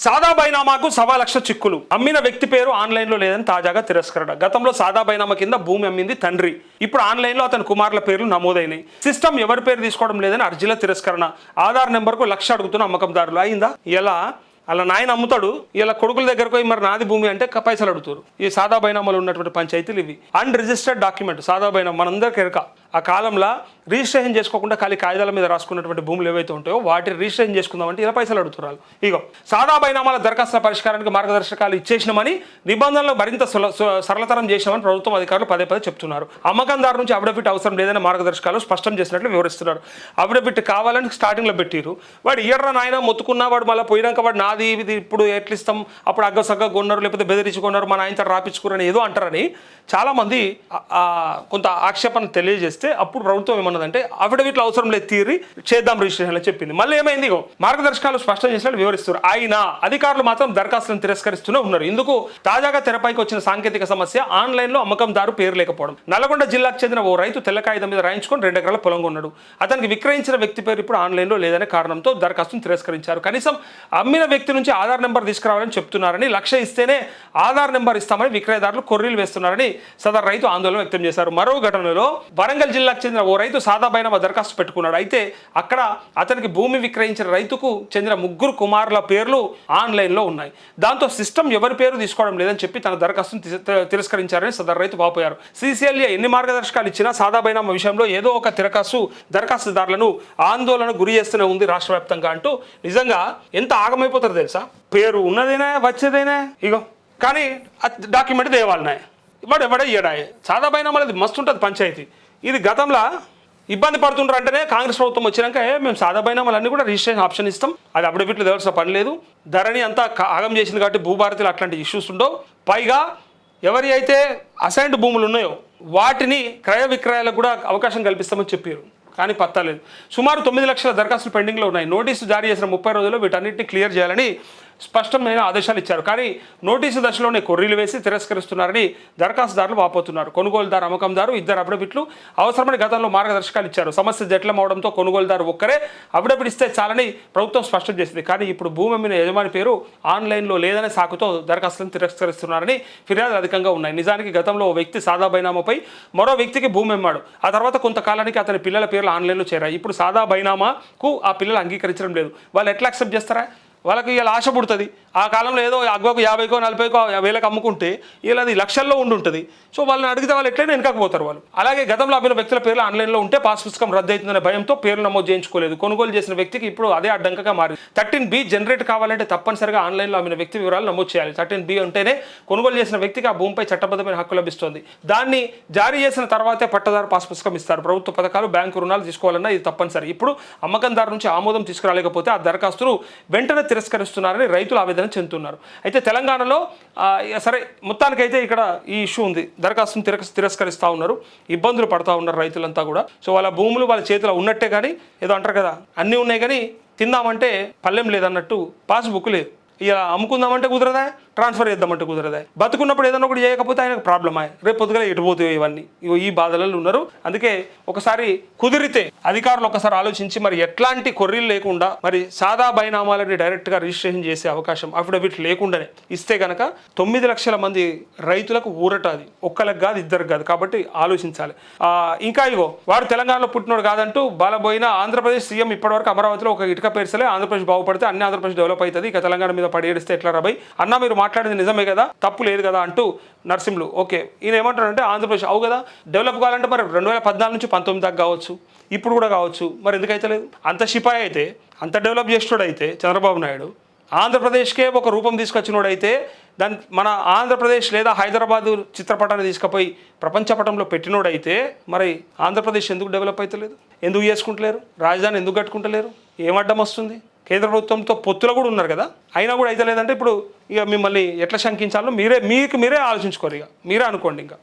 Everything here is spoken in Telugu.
సాదా బైనామాకు 1.25 లక్షల చిక్కులు. అమ్మిన వ్యక్తి పేరు ఆన్లైన్లో లేదని తాజాగా తిరస్కరణ. గతంలో సాదా బైనామా కింద భూమి అమ్మింది తండ్రి. ఇప్పుడు ఆన్లైన్లో అతని కుమారుల పేర్లు నమోదైనాయి. సిస్టమ్ ఎవరి పేరు తీసుకోవడం లేదని అర్జీల తిరస్కరణ. ఆధార్ నెంబర్కు 1 లక్ష అడుగుతున్న అమ్మకందారులు. అయిందా? ఎలా అలా నాయన అమ్ముతాడు, ఇలా కొడుకుల దగ్గరకు పోయి మరి నాది భూమి అంటే పైసలు అడుగుతారు. ఈ సాదా బైనామాలు ఉన్నటువంటి పంచాయతీలు ఇవి. అన్రిజిస్టర్డ్ డాక్యుమెంట్ సాదా బైనామా మనందరికీ ఎరక. ఆ కాలంలో రిజిస్ట్రేషన్ చేసుకోకుండా ఖాళీ కాగితాల మీద రాసుకున్నటువంటి భూములు ఏవైతే ఉంటాయో వాటిని రిజిస్ట్రేషన్ చేసుకుందామంటే ఇలా పైసలు అడుగుతున్నారు. ఇగో సాదా బైనామాల దరఖాస్తుల పరిష్కారానికి మార్గదర్శకాలు ఇచ్చేసినామని, నిబంధనలు మరింత సరళతరం చేసినామని ప్రభుత్వం అధికారులు పదే చెప్తున్నారు. అమ్మకందారు నుంచి అఫిడవిట్ అవసరం లేదని మార్గదర్శకాలు స్పష్టం చేసినట్లు వివరిస్తున్నారు. అఫిడవిట్ కావాలని స్టార్టింగ్లో పెట్టిరు. వాడు ఇయ్యర్ర నాయన మొత్తుకున్నా వాడు మళ్ళీ పోయినాక వాడు నాది ఇది ఇప్పుడు ఎట్లు ఇస్తాం, అప్పుడు అగ్గసగ్గ కొన్నారు లేకపోతే బెదిరించి కొన్నారు, మన ఆయనతో రాపించుకురని ఏదో అంటారని చాలామంది కొంత ఆక్షేపణ తెలియజేస్తే అప్పుడు ప్రభుత్వం ఏమన్నదంటే అఫిడవిట్లు అవసరం లేదు తీరి చేద్దాం రిజిస్ట్రేషన్ అని చెప్పింది. మళ్ళీ ఏమైంది? మార్గదర్శకాలు స్పష్టం చేసినట్టు వివరిస్తారు. అయినా అధికారులు మాత్రం దరఖాస్తులను తిరస్కరిస్తూనే ఉన్నారు. ఇందుకు తాజాగా తెరపైకి వచ్చిన సాంకేతిక సమస్య ఆన్లైన్లో అమ్మకందారు పేరు లేకపోవడం. నల్గొండ జిల్లాకు చెందిన ఓ రైతు తెల్ల కాగితం మీద రాయించుకొని 2 ఎకరాల పొలం కొన్నాడు. అతనికి విక్రయించిన వ్యక్తి పేరు ఇప్పుడు ఆన్లైన్లో లేదనే కారణంతో దరఖాస్తును తిరస్కరించారు. కనీసం అమ్మిన వ్యక్తి నుంచి ఆధార్ నెంబర్ తీసుకురావాలని చెప్తున్నారని, 1 లక్ష ఇస్తేనే ఆధార్ నెంబర్ ఇస్తామని విక్రయదారులు కొర్రీలు వేస్తున్నారని సదరు రైతు ఆందోళన వ్యక్తం చేశారు. మరో ఘటనలో వరంగల్ జిల్లాకు చెందిన ఓ రైతు సాదా బైనామా దరఖాస్తు పెట్టుకున్నాడు. అయితే అక్కడ అతనికి భూమి విక్రయించిన రైతుకు చెందిన 3 కుమారుల పేర్లు ఆన్లైన్లో ఉన్నాయి. దాంతో సిస్టమ్ ఎవరి పేరు తీసుకోవడం లేదని చెప్పి తన దరఖాస్తును తిరస్కరించారని సదరు రైతు వాపోయారు. CCLA ఎన్ని మార్గదర్శకాలు ఇచ్చినా సాదా బైనామా విషయంలో ఏదో ఒక దరఖాస్తుదారులను ఆందోళన గురి చేస్తూనే ఉంది రాష్ట్ర వ్యాప్తంగా అంటూ నిజంగా ఎంత ఆగమైపోతారు తెలుసా? పేరు ఉన్నదేనా వచ్చేదేనా ఇగో, కానీ డాక్యుమెంట్ దేవాలనాయ వాడు ఎవడ ఇయ్యడాయ. సాదా బైనామాలది మస్తు ఉంటుంది పంచాయతీ. ఇది గతంలో ఇబ్బంది పడుతుండ్రు అంటేనే కాంగ్రెస్ ప్రభుత్వం వచ్చినాక మేము సాదా బైనామాలన్నీ కూడా రిజిస్ట్రేషన్ ఆప్షన్ ఇస్తాం, అది అఫిడవిట్లు దేవాల్సిన పని లేదు, ధరణి అంతా ఆగం చేసింది కాబట్టి భూభారతిలో అట్లాంటి ఇష్యూస్ ఉండవు. పైగా ఎవరి అయితే అసైన్డ్ భూములు ఉన్నాయో వాటిని క్రయ విక్రయాలకు కూడా అవకాశం కల్పిస్తామని చెప్పారు. కానీ పత్తాలేదు. సుమారు 9 లక్షల దరఖాస్తులు పెండింగ్లో ఉన్నాయి. నోటీసు జారీ చేసిన 30 రోజుల్లో వీటన్నిటిని క్లియర్ చేయాలని స్పష్టమైన ఆదేశాలు ఇచ్చారు. కానీ నోటీసు దశలోనే కొర్రీలు వేసి తిరస్కరిస్తున్నారని దరఖాస్తుదారులు వాపోతున్నారు. కొనుగోలుదారు, అమ్మకందారు 2 అఫిడవిట్లు అవసరమని గతంలో మార్గదర్శకాలు ఇచ్చారు. సమస్య జటిలమవడంతో కొనుగోలుదారు ఒక్కరే అఫిడవిట్ ఇస్తే చాలని ప్రభుత్వం స్పష్టం చేసింది. కానీ ఇప్పుడు భూమి అమ్మిన యజమాని పేరు ఆన్లైన్లో లేదనే సాకుతో దరఖాస్తులను తిరస్కరిస్తున్నారని ఫిర్యాదులు అధికంగా ఉన్నాయి. నిజానికి గతంలో ఓ వ్యక్తి సాదా బైనామాపై మరో వ్యక్తికి భూమి అమ్మాడు. ఆ తర్వాత కొంతకాలానికి అతని పిల్లల పేర్లు ఆన్లైన్లో చేరాయి. ఇప్పుడు సాదా బైనామాకు ఆ పిల్లలు అంగీకరించడం లేదు. వాళ్ళు ఎట్లా యాక్సెప్ట్ చేస్తారా? వాళ్ళకి ఇలా ఆశ పుడుతుంది. ఆ కాలంలో ఏదో అగ్గకు 50కో 40కో వేలకు అమ్ముకుంటే ఇలా అది లక్షల్లో ఉండుంటుంది. సో వాళ్ళని అడిగితే వాళ్ళు ఎట్లయినా వెనకపోతారు వాళ్ళు. అలాగే గతంలో అమ్మిన వ్యక్తుల పేర్లు ఆన్లైన్లో ఉంటే పాస్ పుస్తకం రద్దు అవుతుందనే భయంతో పేర్లు నమోదు చేయించుకోలేదు. కొనుగోలు చేసిన వ్యక్తికి ఇప్పుడు అదే అడ్డంకగా మారింది. 13B జనరేట్ కావాలంటే తప్పనిసరిగా ఆన్లైన్లో అమ్మిన వ్యక్తి వివరాలు నమోదు చేయాలి. 13B ఉంటేనే కొనుగోలు చేసిన వ్యక్తికి ఆ భూమిపై చట్టబద్ధమైన హక్కు లభిస్తుంది. దాన్ని జారీ చేసిన తర్వాతే పట్టదారు పాస్ పుస్తకం ఇస్తారు. ప్రభుత్వ పథకాలు, బ్యాంకు రుణాలు తీసుకోవాలన్నా ఇది తప్పనిసరి. ఇప్పుడు అమ్మకందారు నుంచి ఆమోదం తీసుకురాలేకపోతే ఆ దరఖాస్తును వెంటనే తిరస్కరిస్తున్నారని రైతులు ఆవేదన చెందుతున్నారు. అయితే తెలంగాణలో సరే మొత్తానికైతే ఇక్కడ ఈ ఇష్యూ ఉంది. దరఖాస్తును తిరస్కరిస్తూ ఉన్నారు, ఇబ్బందులు పడుతూ ఉన్నారు రైతులంతా కూడా. సో వాళ్ళ భూములు వాళ్ళ చేతిలో ఉన్నట్టే, కానీ ఏదో అంటారు కదా, అన్నీ ఉన్నాయి కానీ తిందామంటే పల్లెం లేదన్నట్టు పాస్బుక్ లేదు. ఇలా అమ్ముకుందామంటే కుదరదా, ట్రాన్స్ఫర్ చేద్దామంటే కుదరదా. బతుకున్నప్పుడు ఏదైనా ఒకటి చేయకపోతే ఆయనకు ప్రాబ్లమ్ అయ్యి రేపు పొద్దుగా ఎటుపోతాయి ఇవన్నీ. ఈ బాధలలో ఉన్నారు. అందుకే ఒకసారి కుదిరితే అధికారులు ఒకసారి ఆలోచించి మరి ఎట్లాంటి కొర్రీలు లేకుండా మరి సాదా బైనామాలని డైరెక్ట్గా రిజిస్ట్రేషన్ చేసే అవకాశం అఫిడవిట్ లేకుండానే ఇస్తే కనుక 9 లక్షల మంది రైతులకు ఊరట. అది ఒక్కరికి కాదు, ఇద్దరికి కాదు. కాబట్టి ఆలోచించాలి. ఇంకా ఇగో వాడు తెలంగాణలో పుట్టినోడు కాదంటూ బాలబోయిన ఆంధ్రప్రదేశ్ సీఎం ఇప్పటివరకు అమరావతిలో ఒక ఇటుక పేర్చలే. ఆంధ్రప్రదేశ్ బాగుపడితే అన్ని ఆంధ్రప్రదేశ్ డెవలప్ అవుతుంది, ఇక తెలంగాణ మీద పడి ఏడిస్తే ఎట్లా రాబాయి అన్న, మీరు మాట్లాడింది నిజమే కదా, తప్పు లేదు కదా అంటూ నరసింహులు ఓకే ఈయన ఏమంటారంటే ఆంధ్రప్రదేశ్ అవు కదా డెవలప్ కావాలంటే మరి 2014 నుంచి 19 దాకా కావచ్చు, ఇప్పుడు కూడా కావచ్చు, మరి ఎందుకైతే లేదు? అంత షిపాయి అయితే, అంత డెవలప్ చేసేటోడైతే చంద్రబాబు నాయుడు, ఆంధ్రప్రదేశ్కే ఒక రూపం తీసుకొచ్చినోడైతే దాని మన ఆంధ్రప్రదేశ్ లేదా హైదరాబాదు చిత్రపటాన్ని తీసుకుపోయి ప్రపంచపటంలో పెట్టినోడైతే మరి ఆంధ్రప్రదేశ్ ఎందుకు డెవలప్ అవుతలేదు? ఎందుకు చేసుకుంటలేరు? రాజధాని ఎందుకు కట్టుకుంటలేరు? ఏం అడ్డం వస్తుంది? కేంద్ర ప్రభుత్వంతో పొత్తులో కూడా ఉన్నారు కదా, అయినా కూడా అయితే లేదంటే ఇప్పుడు ఇక మిమ్మల్ని ఎట్లా శంకించాలో మీరే ఆలోచించుకోరు, ఇక మీరే అనుకోండి ఇంకా.